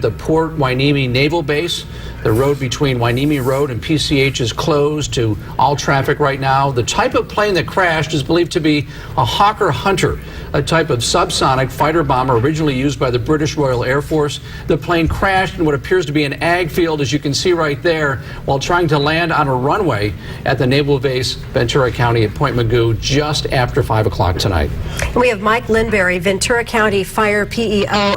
The Port Hueneme Naval Base. The road between Hueneme Road and PCH is closed to all traffic right now. The type of plane that crashed is believed to be a Hawker Hunter, a type of subsonic fighter bomber originally used by the British Royal Air Force. The plane crashed in what appears to be an ag field, as you can see right there, while trying to land on a runway at the Naval Base, Ventura County at Point Mugu, just after 5 o'clock tonight. We have Mike Lindberry, Ventura County Fire PIO,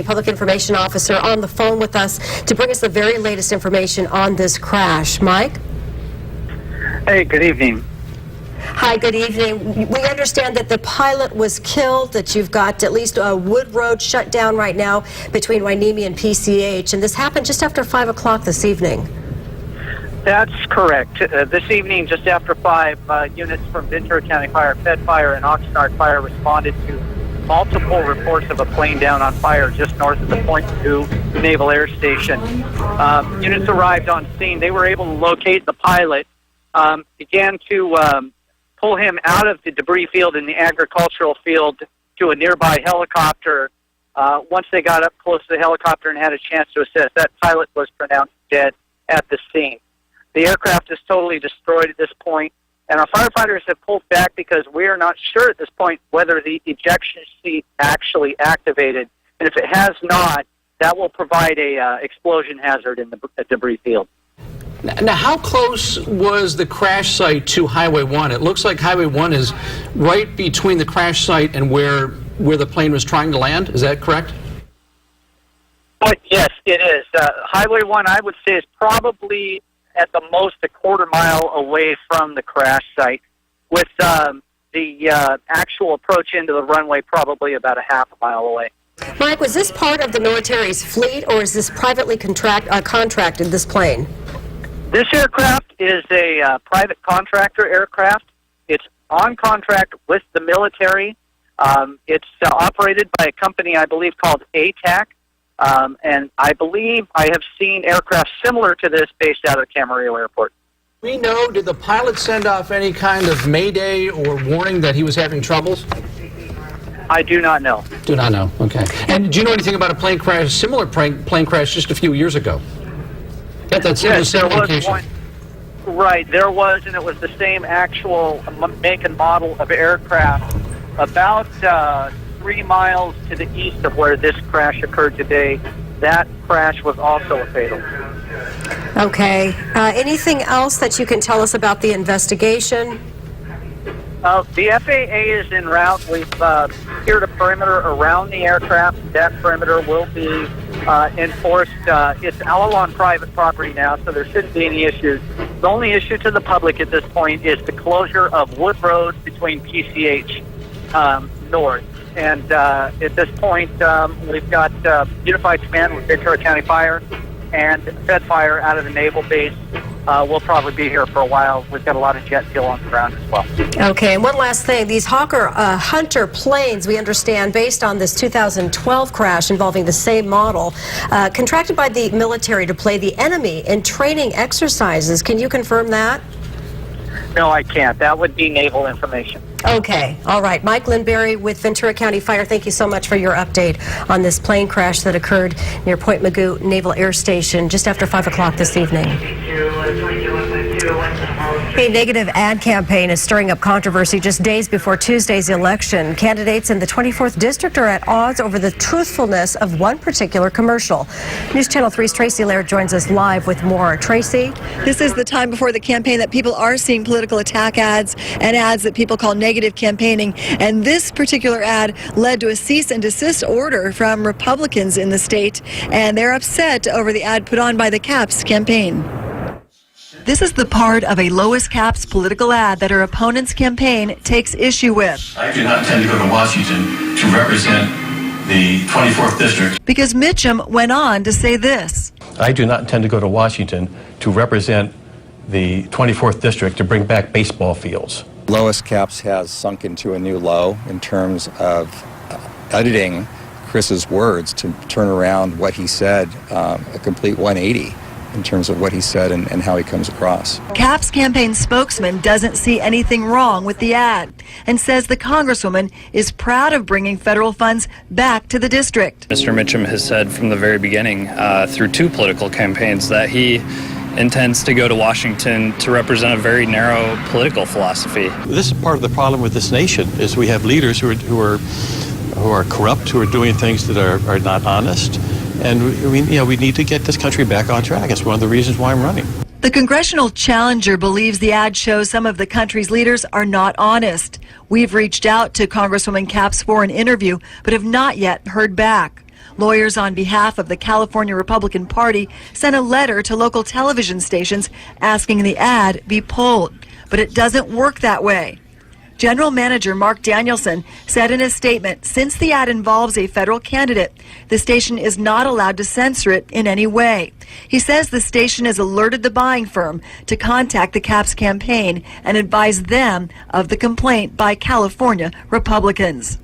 Public Information Officer, on the phone with us to bring us the very latest information on this crash. Mike? Hey, good evening. Hi, good evening. We understand that the pilot was killed, that you've got at least a Wood Road shut down right now between Hueneme and PCH, and this happened just after 5 o'clock this evening. That's correct. This evening, just after 5, units from Ventura County Fire, Fed Fire, and Oxnard Fire responded to multiple reports of a plane down on fire just north of the Point Mugu Naval Air Station. Units arrived on scene. They were able to locate the pilot, began to pull him out of the debris field in the agricultural field to a nearby helicopter. Once they got up close to the helicopter and had a chance to assess, that pilot was pronounced dead at the scene. The aircraft is totally destroyed at this point, and our firefighters have pulled back because we are not sure at this point whether the ejection seat actually activated. And if it has not, that will provide a explosion hazard in the debris field. Now, how close was the crash site to Highway 1? It looks like Highway 1 is right between the crash site and where the plane was trying to land. Is that correct? But yes, it is. Highway 1, I would say, is probably at the most a quarter mile away from the crash site, with the actual approach into the runway probably about a half a mile away. Mike, was this part of the military's fleet, or is this privately contracted, this plane? This aircraft is a private contractor aircraft. It's on contract with the military. It's operated by a company, I believe, called ATAC. And I believe I have seen aircraft similar to this based out of Camarillo Airport. We know, did the pilot send off any kind of mayday or warning that he was having troubles? I do not know. Do not know, okay. And do you know anything about a plane crash, similar plane crash just a few years ago? Yes, there was one. Right, there was, and it was the same actual make and model of aircraft about 3 miles to the east of where this crash occurred today. That crash was also a fatal. Okay. Anything else that you can tell us about the investigation? The FAA is en route. We've secured a perimeter around the aircraft. That perimeter will be enforced. It's all on private property now, so there shouldn't be any issues. The only issue to the public at this point is the closure of Wood Road between PCH north. And at this point, we've got Unified Command with Ventura County Fire and Fed Fire out of the Naval Base. We'll probably be here for a while. We've got a lot of jet fuel on the ground as well. Okay, and one last thing. These Hawker Hunter planes, we understand, based on this 2012 crash involving the same model, contracted by the military to play the enemy in training exercises. Can you confirm that? No, I can't. That would be naval information. Okay. All right. Mike Lindberry with Ventura County Fire, thank you so much for your update on this plane crash that occurred near Point Mugu Naval Air Station just after 5 o'clock this evening. A negative ad campaign is stirring up controversy just days before Tuesday's election. Candidates in the 24th District are at odds over the truthfulness of one particular commercial. News Channel 3's Tracy Laird joins us live with more. Tracy? This is the time before the campaign that people are seeing political attack ads and ads that people call negative campaigning. And this particular ad led to a cease and desist order from Republicans in the state, and they're upset over the ad put on by the CAPS campaign. This is the part of a Lois Capps political ad that her opponent's campaign takes issue with. I do not intend to go to Washington to represent the 24th District. Because Mitchum went on to say this. I do not intend to go to Washington to represent the 24th District to bring back baseball fields. Lois Capps has sunk into a new low in terms of editing Chris's words to turn around what he said, a complete 180. in terms of what he said and how he comes across. CAP's campaign spokesman doesn't see anything wrong with the ad and says the Congresswoman is proud of bringing federal funds back to the district. Mr. Mitchum has said from the very beginning, through 2 political campaigns, that he intends to go to Washington to represent a very narrow political philosophy. This is part of the problem with this nation, is we have leaders who are corrupt, who are doing things that are not honest, and we need to get this country back on track. It's one of the reasons why I'm running. The congressional challenger believes the ad shows some of the country's leaders are not honest. We've reached out to Congresswoman Capps for an interview, but have not yet heard back. Lawyers on behalf of the California Republican Party sent a letter to local television stations asking the ad be pulled, but it doesn't work that way. General Manager Mark Danielson said in a statement, since the ad involves a federal candidate, the station is not allowed to censor it in any way. He says the station has alerted the buying firm to contact the CAP's campaign and advise them of the complaint by California Republicans.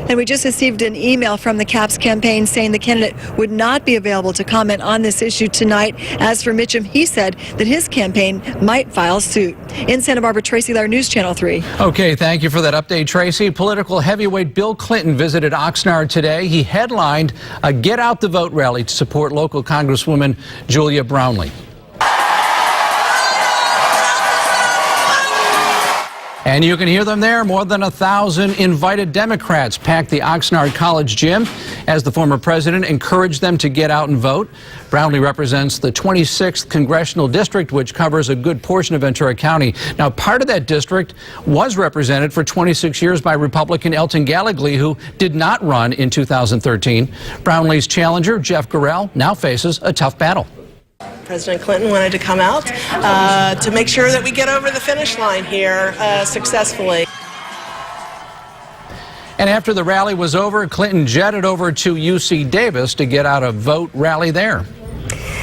And we just received an email from the CAP's campaign saying the candidate would not be available to comment on this issue tonight. As for Mitchum, he said that his campaign might file suit. In Santa Barbara, Tracy Lair, News Channel 3. Okay, thank you for that update, Tracy. Political heavyweight Bill Clinton visited Oxnard today. He headlined a Get Out the Vote rally to support local Congresswoman Julia Brownley. And you can hear them there. More than 1,000 invited Democrats packed the Oxnard College gym as the former president encouraged them to get out and vote. Brownley represents the 26th Congressional District, which covers a good portion of Ventura County. Now, part of that district was represented for 26 years by Republican Elton Gallegly, who did not run in 2013. Brownley's challenger, Jeff Gorell, now faces a tough battle. President Clinton wanted to come out to make sure that we get over the finish line here successfully. And after the rally was over, Clinton jetted over to UC Davis to get out a vote rally there.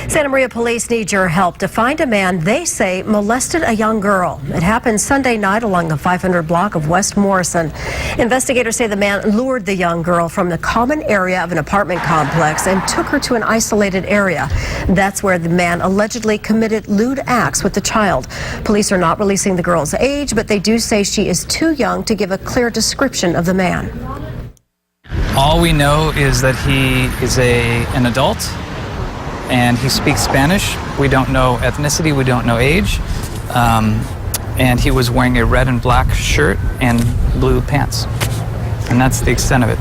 Santa Maria police need your help to find a man they say molested a young girl. It happened Sunday night along the 500 block of West Morrison. Investigators say the man lured the young girl from the common area of an apartment complex and took her to an isolated area. That's where the man allegedly committed lewd acts with the child. Police are not releasing the girl's age, but they do say she is too young to give a clear description of the man. All we know is that he is an adult, and he speaks Spanish. We don't know ethnicity, we don't know age, and he was wearing a red and black shirt and blue pants, and that's the extent of it.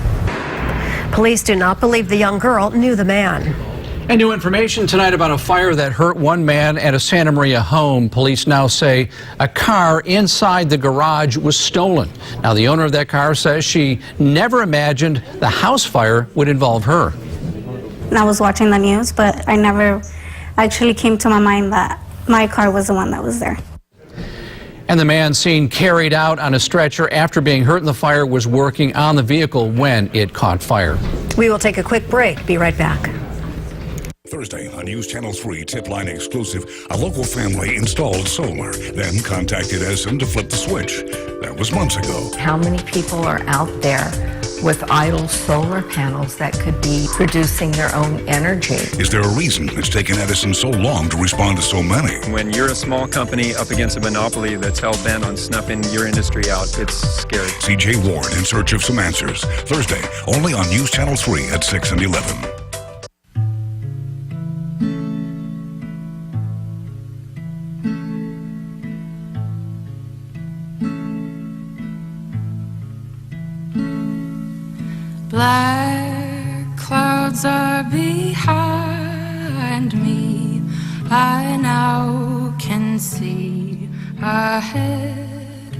Police do not believe the young girl knew the man. And new information tonight about a fire that hurt one man at a Santa Maria home. Police now say a car inside the garage was stolen. Now, the owner of that car says she never imagined the house fire would involve her. I was watching the news, but I never actually came to my mind that my car was the one that was there. And the man seen carried out on a stretcher after being hurt in the fire was working on the vehicle when it caught fire. We will take a quick break. Be right back. Thursday on News Channel 3 Tip Line exclusive, a local family installed solar, then contacted Edison to flip the switch. That was months ago. How many people are out there with idle solar panels that could be producing their own energy? Is there a reason it's taken Edison so long to respond to so many? When you're a small company up against a monopoly that's hell-bent on snuffing your industry out, it's scary. CJ Ward in search of some answers. Thursday, only on News Channel 3 at 6 and 11. Black clouds are behind me. I now can see ahead.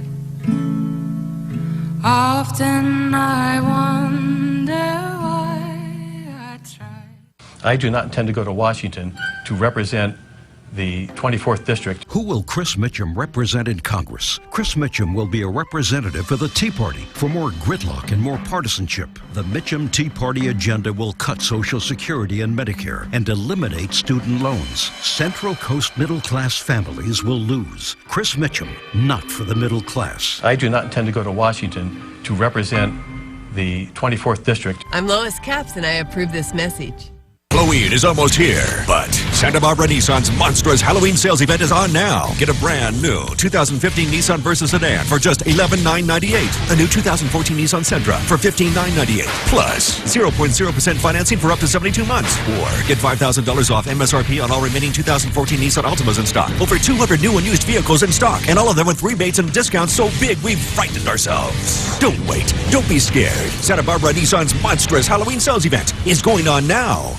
Often I wonder why I try. I do not intend to go to Washington to represent the 24th District. Who will Chris Mitchum represent in Congress? Chris Mitchum will be a representative for the Tea Party. For more gridlock and more partisanship, the Mitchum Tea Party agenda will cut Social Security and Medicare and eliminate student loans. Central Coast middle-class families will lose. Chris Mitchum, not for the middle class. I do not intend to go to Washington to represent the 24th District. I'm Lois Capps, and I approve this message. Halloween is almost here, but Santa Barbara Nissan's monstrous Halloween sales event is on now. Get a brand new 2015 Nissan Versa sedan for just $11,998. A new 2014 Nissan Sentra for $15,998. Plus 0.0% financing for up to 72 months. Or get $5,000 off MSRP on all remaining 2014 Nissan Altimas in stock. Over 200 new and used vehicles in stock, and all of them with rebates and discounts so big we've frightened ourselves. Don't wait. Don't be scared. Santa Barbara Nissan's monstrous Halloween sales event is going on now.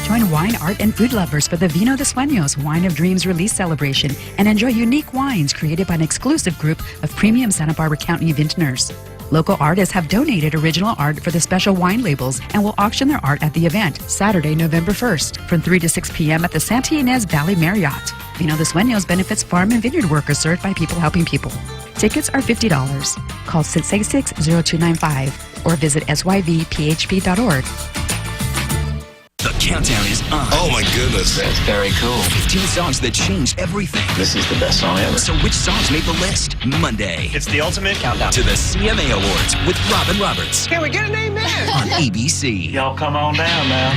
Join wine, art, and food lovers for the Vino de Sueños Wine of Dreams release celebration and enjoy unique wines created by an exclusive group of premium Santa Barbara County vintners. Local artists have donated original art for the special wine labels and will auction their art at the event Saturday, November 1st from 3 to 6 p.m. at the Santa Ynez Valley Marriott. Vino de Sueños benefits farm and vineyard workers served by people helping people. Tickets are $50. Call 666-0295 or visit syvphp.org. The countdown is on. Oh my goodness. That's very cool. 15 songs that changed everything. This is the best song ever. So which songs made the list? Monday. It's the ultimate countdown. To the CMA Awards with Robin Roberts. Can we get a name there? On ABC. Y'all come on down now.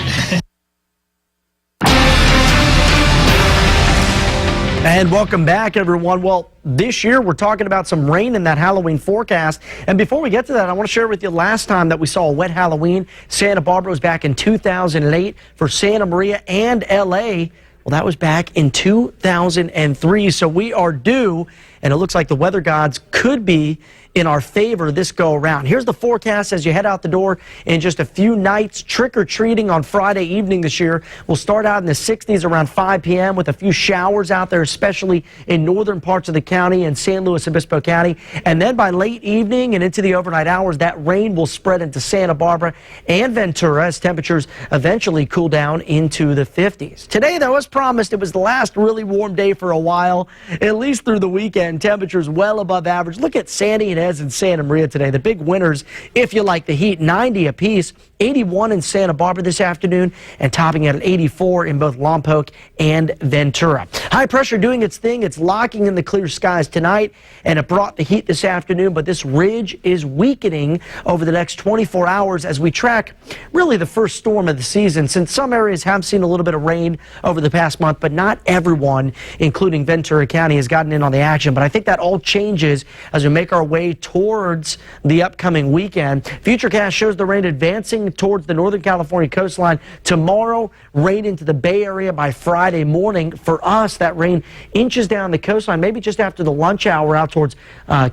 And welcome back, everyone. Well, this year we're talking about some rain in that Halloween forecast. And before we get to that, I want to share with you last time that we saw a wet Halloween. Santa Barbara was back in 2008 for Santa Maria and L.A. Well, that was back in 2003. So we are due, and it looks like the weather gods could be in our favor this go around. Here's the forecast as you head out the door in just a few nights. Trick-or-treating on Friday evening this year. We'll start out in the 60s around 5 p.m. with a few showers out there, especially in northern parts of the county and San Luis Obispo County. And then by late evening and into the overnight hours, that rain will spread into Santa Barbara and Ventura as temperatures eventually cool down into the 50s. Today, though, as promised, it was the last really warm day for a while, at least through the weekend. Temperatures well above average. Look at Santa Ynez and Santa Maria today. The big winners, if you like the heat, 90 apiece. 81 in Santa Barbara this afternoon and topping at 84 in both Lompoc and Ventura. High pressure doing its thing. It's locking in the clear skies tonight, and it brought the heat this afternoon, but this ridge is weakening over the next 24 hours as we track really the first storm of the season, since some areas have seen a little bit of rain over the past month, but not everyone, including Ventura County, has gotten in on the action. But I think that all changes as we make our way towards the upcoming weekend. Futurecast shows the rain advancing towards the Northern California coastline tomorrow, rain into the Bay Area by Friday morning. For us, that rain inches down the coastline, maybe just after the lunch hour out towards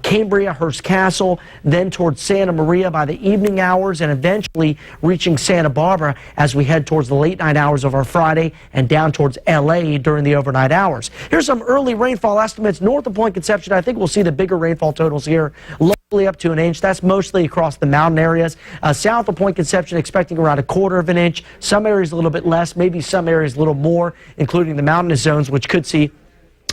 Cambria, Hearst Castle, then towards Santa Maria by the evening hours, and eventually reaching Santa Barbara as we head towards the late night hours of our Friday and down towards L.A. during the overnight hours. Here's some early rainfall estimates. North of Point Conception, I think we'll see the bigger rainfall totals here, locally up to an inch. That's mostly across the mountain areas. South of Point Conception, expecting around 1/4 of an inch. Some areas a little bit less, maybe some areas a little more, including the mountainous zones, which could see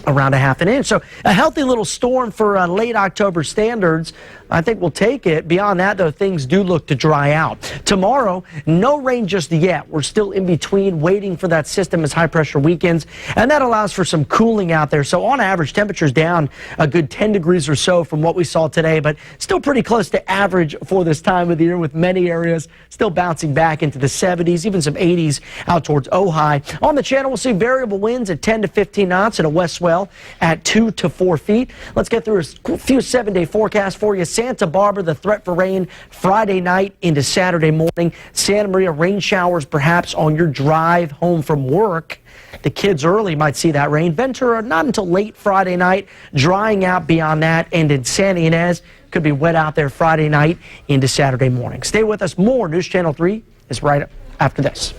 around 1/2 an inch. So a healthy little storm for late October standards. I think we'll take it. Beyond that, though, things do look to dry out. Tomorrow, no rain just yet. We're still in between, waiting for that system as high pressure weakens, and that allows for some cooling out there. So on average, temperatures down a good 10 degrees or so from what we saw today, but still pretty close to average for this time of the year, with many areas still bouncing back into the 70s, even some 80s out towards Ojai. On the channel, we'll see variable winds at 10 to 15 knots and a west swell at 2 to 4 feet. Let's get through a few 7-day forecasts for you. Santa Barbara, the threat for rain Friday night into Saturday morning. Santa Maria, rain showers perhaps on your drive home from work. The kids early might see that rain. Ventura, not until late Friday night, drying out beyond that. And in Santa Ynez, could be wet out there Friday night into Saturday morning. Stay with us. More News Channel 3 is right after this.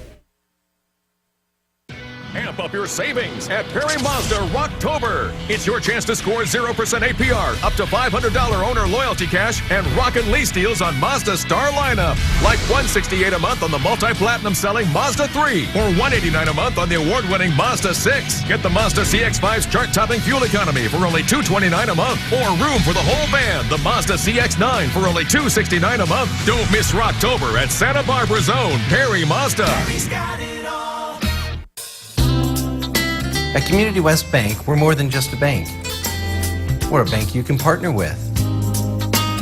Amp up your savings at Perry Mazda Rocktober. It's your chance to score 0% APR, up to $500 owner loyalty cash, and rockin' lease deals on Mazda Star lineup. Like $168 a month on the multi-platinum selling Mazda 3, or $189 a month on the award-winning Mazda 6. Get the Mazda CX-5's chart-topping fuel economy for only $229 a month, or room for the whole band, the Mazda CX-9 for only $269 a month. Don't miss Rocktober at Santa Barbara's own Perry Mazda. Perry's got it all. At Community West Bank, we're more than just a bank. We're a bank you can partner with,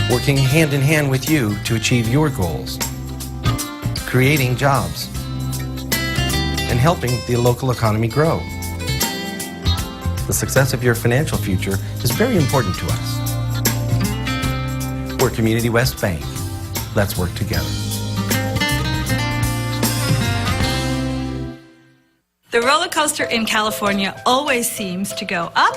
working hand in hand with you to achieve your goals, creating jobs, and helping the local economy grow. The success of your financial future is very important to us. We're Community West Bank. Let's work together. The roller coaster in California always seems to go up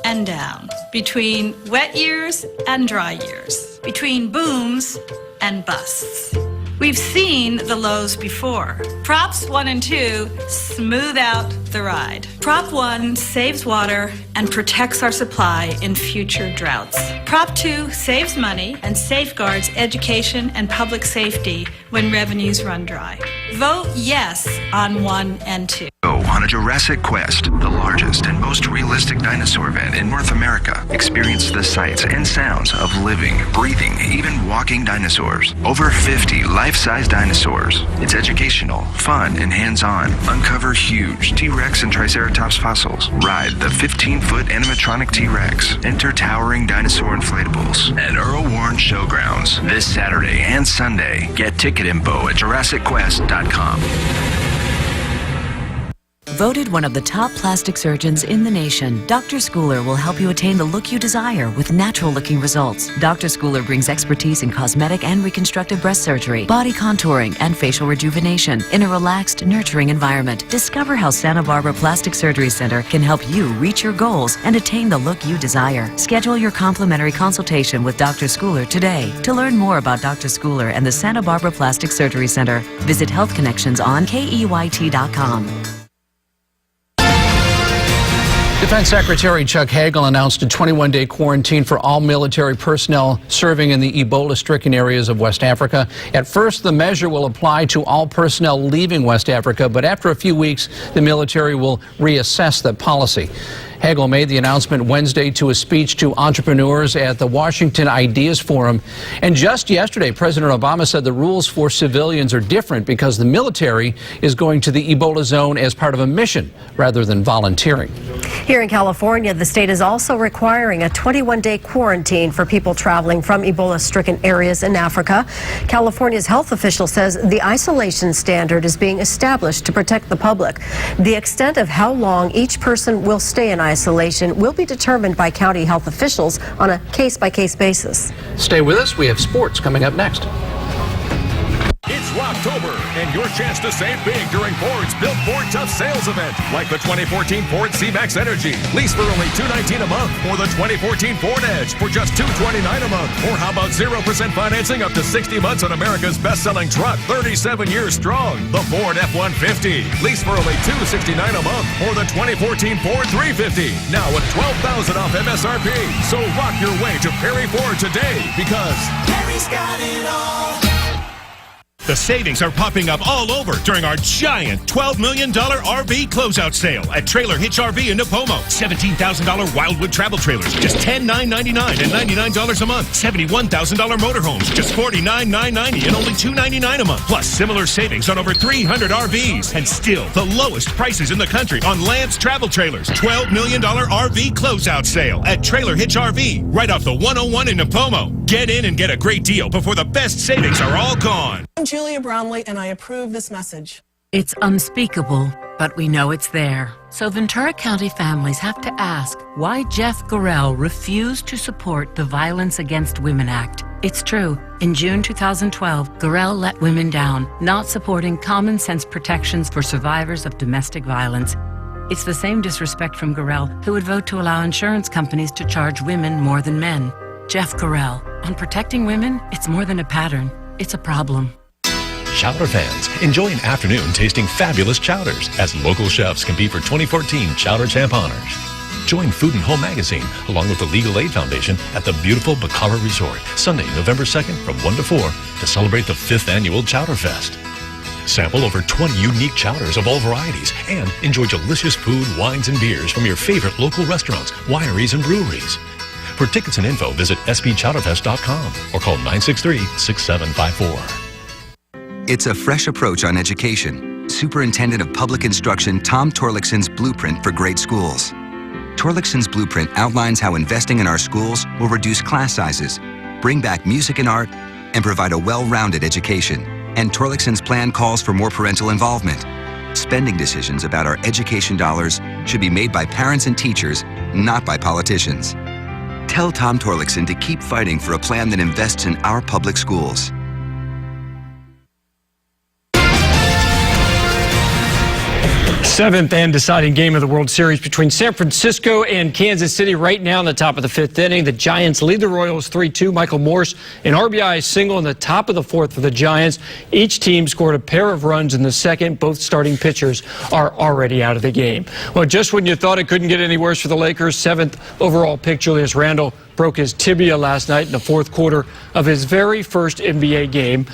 and down, between wet years and dry years, between booms and busts. We've seen the lows before. Props 1 and 2 smooth out the ride. Prop 1 saves water and protects our supply in future droughts. Prop 2 saves money and safeguards education and public safety when revenues run dry. Vote yes on 1 and 2. On a Jurassic Quest, the largest and most realistic dinosaur event in North America. Experience the sights and sounds of living, breathing, even walking dinosaurs. Over 50 life-size dinosaurs. It's educational, fun, and hands-on. Uncover huge T-Rex and Triceratops fossils. Ride the 15-foot animatronic T-Rex. Enter towering dinosaur inflatables at Earl Warren Showgrounds this Saturday and Sunday. Get ticket info at JurassicQuest.com. Voted one of the top plastic surgeons in the nation, Dr. Schooler will help you attain the look you desire with natural-looking results. Dr. Schooler brings expertise in cosmetic and reconstructive breast surgery, body contouring, and facial rejuvenation in a relaxed, nurturing environment. Discover how Santa Barbara Plastic Surgery Center can help you reach your goals and attain the look you desire. Schedule your complimentary consultation with Dr. Schooler today. To learn more about Dr. Schooler and the Santa Barbara Plastic Surgery Center, visit Health Connections on KEYT.com. Defense Secretary Chuck Hagel announced a 21-day quarantine for all military personnel serving in the Ebola-stricken areas of West Africa. At first, the measure will apply to all personnel leaving West Africa, but after a few weeks, the military will reassess that policy. Hagel made the announcement Wednesday to a speech to entrepreneurs at the Washington Ideas Forum. And just yesterday, President Obama said the rules for civilians are different because the military is going to the Ebola zone as part of a mission rather than volunteering. Here in California, the state is also requiring a 21-day quarantine for people traveling from Ebola-stricken areas in Africa. California's health official says the isolation standard is being established to protect the public. The extent of how long each person will stay in isolation will be determined by county health officials on a case-by-case basis. Stay with us. We have sports coming up next. It's Rocktober, and your chance to save big during Ford's Built Ford Tough Sales event. Like the 2014 Ford C-Max Energy. Lease for only $219 a month. Or the 2014 Ford Edge for just $229 a month. Or how about 0% financing up to 60 months on America's best-selling truck, 37 years strong, the Ford F-150. Lease for only $269 a month. Or the 2014 Ford 350. Now with $12,000 off MSRP. So rock your way to Perry Ford today, because Perry's got it all. The savings are popping up all over during our giant $12 million RV closeout sale at Trailer Hitch RV in Napomo. $17,000 Wildwood travel trailers, just $10,999 and $99 a month. $71,000 motorhomes, just $49,990 and only $299 a month. Plus similar savings on over 300 RVs. And still the lowest prices in the country on Lance travel trailers. $12 million RV closeout sale at Trailer Hitch RV, right off the 101 in Napomo. Get in and get a great deal before the best savings are all gone. I'm Julia Bromley, and I approve this message. It's unspeakable, but we know it's there. So Ventura County families have to ask why Jeff Gorell refused to support the Violence Against Women Act. It's true. In June 2012, Gorell let women down, not supporting common sense protections for survivors of domestic violence. It's the same disrespect from Gorell, who would vote to allow insurance companies to charge women more than men. Jeff Gorell. On protecting women, it's more than a pattern. It's a problem. Chowder fans, enjoy an afternoon tasting fabulous chowders as local chefs compete for 2014 Chowder Champ honors. Join Food and Home Magazine along with the Legal Aid Foundation at the beautiful Bacara Resort, Sunday, November 2nd from 1 to 4 to celebrate the 5th annual Chowder Fest. Sample over 20 unique chowders of all varieties and enjoy delicious food, wines, and beers from your favorite local restaurants, wineries, and breweries. For tickets and info, visit spchowderfest.com or call 963-6754. It's a fresh approach on education. Superintendent of Public Instruction Tom Torlickson's Blueprint for Great Schools. Torlickson's Blueprint outlines how investing in our schools will reduce class sizes, bring back music and art, and provide a well-rounded education. And Torlickson's plan calls for more parental involvement. Spending decisions about our education dollars should be made by parents and teachers, not by politicians. Tell Tom Torlakson to keep fighting for a plan that invests in our public schools. Seventh and deciding game of the World Series between San Francisco and Kansas City right now in the top of the fifth inning. The Giants lead the Royals 3-2. Michael Morse, an RBI single in the top of the fourth for the Giants. Each team scored a pair of runs in the second. Both starting pitchers are already out of the game. Well, just when you thought it couldn't get any worse for the Lakers, seventh overall pick Julius Randle broke his tibia last night in the fourth quarter of his very first NBA game.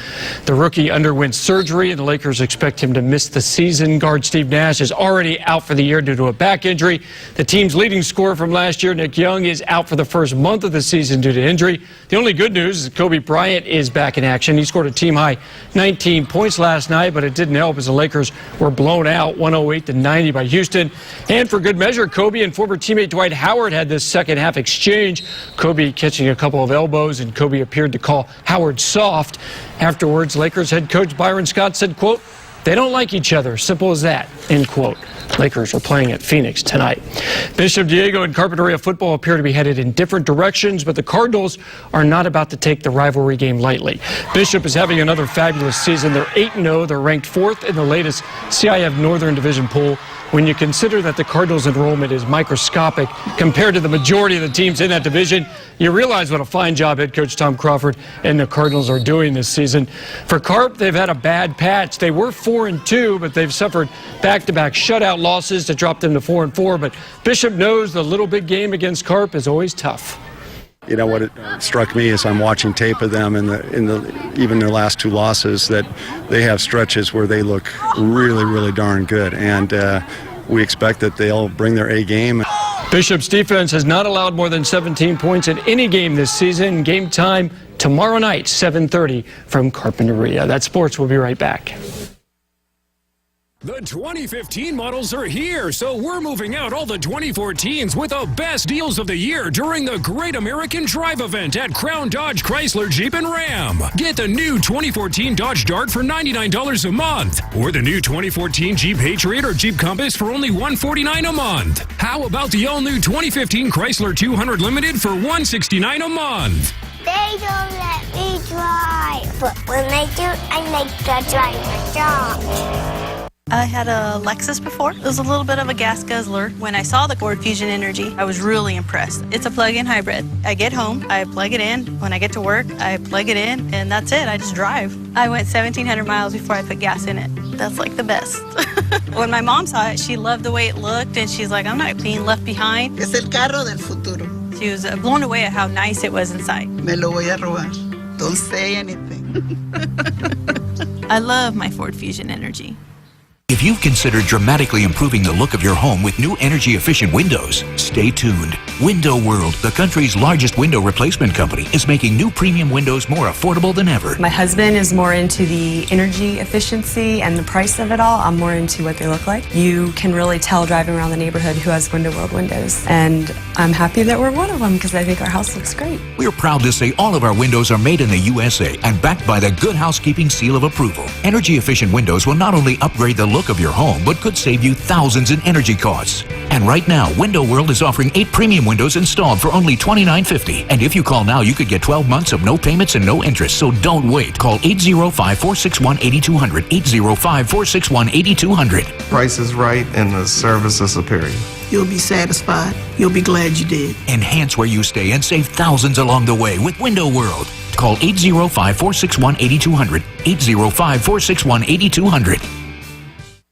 The rookie underwent surgery, and the Lakers expect him to miss the season. Guard Steve Nash is already out for the year due to a back injury. The team's leading scorer from last year, Nick Young, is out for the first month of the season due to injury. The only good news is Kobe Bryant is back in action. He scored a team-high 19 points last night, but it didn't help as the Lakers were blown out 108-90 by Houston. And for good measure, Kobe and former teammate Dwight Howard had this second-half exchange. Kobe catching a couple of elbows, and Kobe appeared to call Howard soft. Afterwards, Lakers head coach Byron Scott said, quote, "They don't like each other. Simple as that," end quote. Lakers are playing at Phoenix tonight. Bishop Diego and Carpinteria football appear to be headed in different directions, but the Cardinals are not about to take the rivalry game lightly. Bishop is having another fabulous season. They're 8-0. They're ranked 4th in the latest CIF Northern Division poll. When you consider that the Cardinals' enrollment is microscopic compared to the majority of the teams in that division, you realize what a fine job head coach Tom Crawford and the Cardinals are doing this season. For Carp, they've had a bad patch. They were 4-2, but they've suffered back-to-back shutout losses to drop them to 4-4. But Bishop knows the little big game against Carp is always tough. You know what it struck me as I'm watching tape of them even their last two losses, that they have stretches where they look really, really darn good, and we expect that they'll bring their A game. Bishop's defense has not allowed more than 17 points in any game this season. Game time tomorrow night, 7:30 from Carpinteria. That's sports. We'll be right back. The 2015 models are here, so we're moving out all the 2014s with the best deals of the year during the Great American Drive event at Crown Dodge Chrysler Jeep and Ram. Get the new 2014 Dodge Dart for $99 a month, or the new 2014 Jeep Patriot or Jeep Compass for only $149 a month. How about the all-new 2015 Chrysler 200 Limited for $169 a month? They don't let me drive, but when they do, I make the driver jump. I had a Lexus before. It was a little bit of a gas guzzler. When I saw the Ford Fusion Energy, I was really impressed. It's a plug-in hybrid. I get home, I plug it in. When I get to work, I plug it in, and that's it. I just drive. I went 1,700 miles before I put gas in it. That's like the best. When my mom saw it, she loved the way it looked, and she's like, I'm not being left behind. Es el carro del futuro. She was blown away at how nice it was inside. Me lo voy a robar. Don't say anything. I love my Ford Fusion Energy. If you've considered dramatically improving the look of your home with new energy-efficient windows, stay tuned. Window World, the country's largest window replacement company, is making new premium windows more affordable than ever. My husband is more into the energy efficiency and the price of it all. I'm more into what they look like. You can really tell driving around the neighborhood who has Window World windows. And I'm happy that we're one of them because I think our house looks great. We're proud to say all of our windows are made in the USA and backed by the Good Housekeeping Seal of Approval. Energy-efficient windows will not only upgrade the look of your home, but could save you thousands in energy costs. And right now, Window World is offering 8 premium windows installed for only $29.50. And if you call now, you could get 12 months of no payments and no interest. So don't wait. Call 805-461-8200. 805-461-8200. Price is right and the service is superior. You'll be satisfied. You'll be glad you did. Enhance where you stay and save thousands along the way with Window World. Call 805-461-8200. 805-461-8200.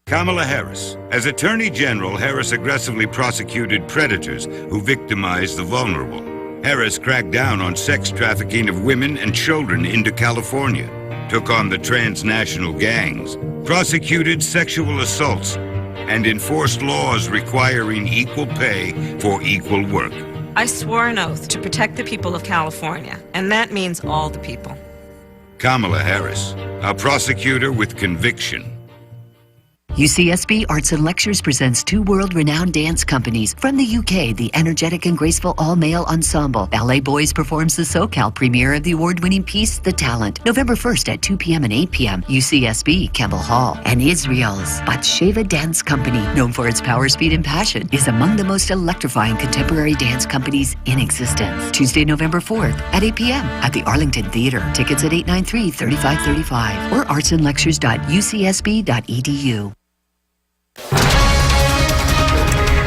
Kamala Harris. As Attorney General, Harris aggressively prosecuted predators who victimized the vulnerable. Harris cracked down on sex trafficking of women and children into California, took on the transnational gangs, prosecuted sexual assaults, and enforced laws requiring equal pay for equal work. I swore an oath to protect the people of California, and that means all the people. Kamala Harris, a prosecutor with conviction. UCSB Arts and Lectures presents two world-renowned dance companies. From the UK, the energetic and graceful all-male ensemble Ballet Boys performs the SoCal premiere of the award-winning piece, The Talent, November 1st at 2 p.m. and 8 p.m. UCSB, Campbell Hall. And Israel's Batsheva Dance Company, known for its power, speed, and passion, is among the most electrifying contemporary dance companies in existence. Tuesday, November 4th at 8 p.m. at the Arlington Theater. Tickets at 893-3535 or artsandlectures.ucsb.edu.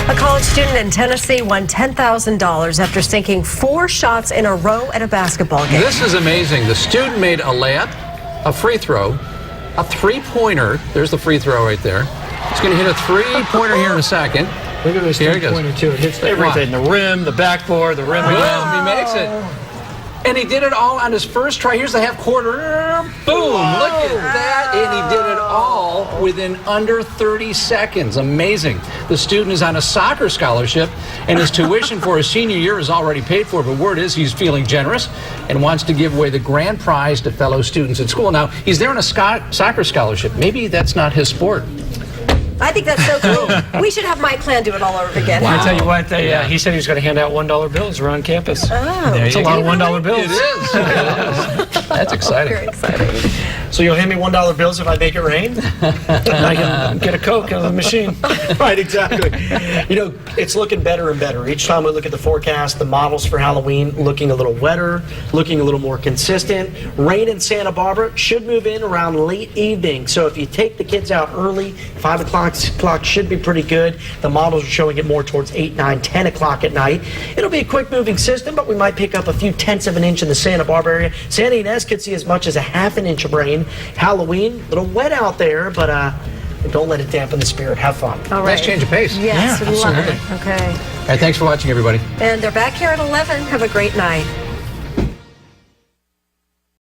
A college student in Tennessee won $10,000 after sinking 4 shots in a row at a basketball game. This is amazing. The student made a layup, a free throw, a three-pointer. There's the free throw right there. He's going to hit a three-pointer here in a second. Look at this three-pointer, too. It hits everything. The rim, the backboard, the rim again. He makes it. And he did it all on his first try. Here's the half quarter. Boom! Look at that. And he did it all within under 30 seconds. Amazing. The student is on a soccer scholarship, and his tuition for his senior year is already paid for. But word is he's feeling generous and wants to give away the grand prize to fellow students at school. Now, he's there on a soccer scholarship. Maybe that's not his sport. I think that's so cool. We should have Mike Clan do it all over again. Wow. I tell you what, he said he was going to hand out $1 bills around campus. Oh, it's a lot of $1 bills. It is. That's exciting. Very exciting. So you'll hand me $1 bills if I make it rain? And I can get a Coke out of the machine. Right, exactly. You know, it's looking better and better. Each time we look at the forecast, the models for Halloween looking a little wetter, looking a little more consistent. Rain in Santa Barbara should move in around late evening. So if you take the kids out early, 5 o'clock, 6 o'clock should be pretty good. The models are showing it more towards 8, 9, 10 o'clock at night. It'll be a quick moving system, but we might pick up a few tenths of an inch in the Santa Barbara area. Santa Ynez could see as much as a half an inch of rain. Halloween, a little wet out there, but don't let it dampen the spirit. Have fun. All right. Nice change of pace. Yes, yeah, we love absolutely. it. Okay. All right, thanks for watching, everybody. And they're back here at 11. Have a great night.